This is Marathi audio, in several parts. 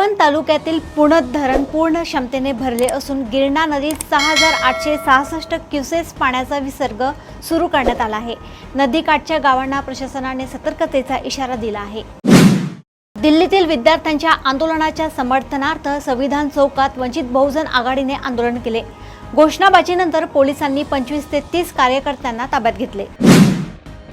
कळवण तालुक्यातील पुणत धरण पूर्ण क्षमतेने भरले असून गिरणा नदीत 6866 क्युसेस पाण्याचा विसर्ग सुरू करण्यात आला आहे। नदीकाठच्या गावांना प्रशासनाने सतर्कतेचा इशारा दिला आहे। दिल्लीतील विद्यार्थ्यांच्या आंदोलनाच्या समर्थनार्थ संविधान चौकात वंचित बहुजन आघाडीने आंदोलन केले। घोषणाबाजीनंतर पोलिसांनी 25 ते 30 कार्यकर्त्यांना ताब्यात घेतले।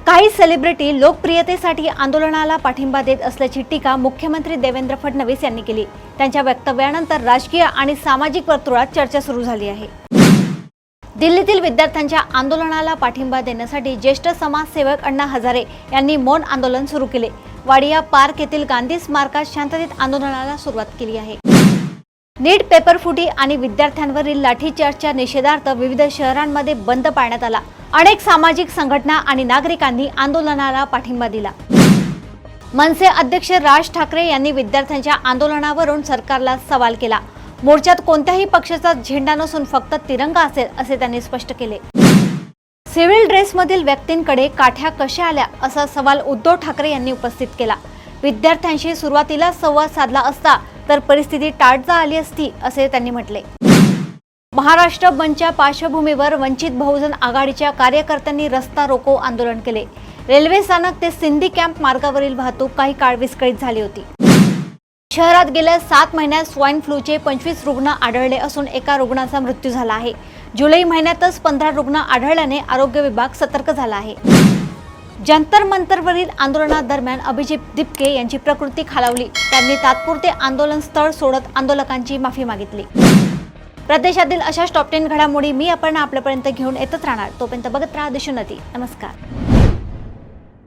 काही सेलिब्रिटी लोकप्रियतेसाठी आंदोलनाला पाठिंबा देत असल्याची टीका मुख्यमंत्री देवेंद्र फडणवीस यांनी केली। त्यांच्या वक्तव्यानंतर राजकीय आणि सामाजिक वर्तुळात चर्चा सुरू झाली आहे। दिल्लीतील विद्यार्थ्यांच्या आंदोलनाला पाठिंबा देण्यासाठी ज्येष्ठ समाजसेवक अण्णा हजारे यांनी मौन आंदोलन सुरू केले। वाडिया पार्क येथील गांधी स्मारकात शांततेत आंदोलनाला सुरुवात केली आहे। नीट पेपरफुटी आणि विद्यार्थ्यांवरील लाठीचार्जच्या निषेधार्थ विविध शहरांमध्ये बंद पाळण्यात आला। अनेक सामाजिक संघटना आणि नागरिकांनी आंदोलनाला पाठिंबा दिला। मनसे अध्यक्ष राज ठाकरे यांनी विद्यार्थ्यांच्या आंदोलनावरून सरकारला सवाल केला। मोर्चात कोणत्याही पक्षाचा झेंडा नसून फक्त तिरंगा असेल असे त्यांनी स्पष्ट केले। सिव्हिल ड्रेसमधील व्यक्तींकडे काठ्या कशा आल्या असा सवाल उद्धव ठाकरे यांनी उपस्थित केला। विद्यार्थ्यांशी सुरुवातीला संवाद साधला असता तर परिस्थिती टाळता आली असती असे त्यांनी म्हटले। महाराष्ट्र बंदच्या पार्श्वभूमीवर वंचित बहुजन आघाडीच्या कार्यकर्त्यांनी रस्ता रोको आंदोलन केले। रेल्वे स्थानक ते सिंधी कॅम्प मार्गावरील वाहतूक काही काळ विस्कळीत झाली होती। शहरात गेल्या 7 महिन्यात स्वाईन फ्लूचे 25 रुग्ण आढळले असून एका रुग्णाचा मृत्यू झाला आहे। जुलै महिन्यातच 15 रुग्ण आढळल्याने आरोग्य विभाग सतर्क झाला आहे। जंतर मंतरवरील आंदोलनादरम्यान अभिजित दिपके यांची प्रकृती खालावली। त्यांनी तात्पुरते आंदोलन स्थळ सोडत आंदोलकांची माफी मागितली। प्रदेशातील अशाच टॉप 10 घडामोडी मी आपण आपल्यापर्यंत घेऊन येतच राहणार। तोपर्यंत बघत राहा देशोन्नती। नमस्कार।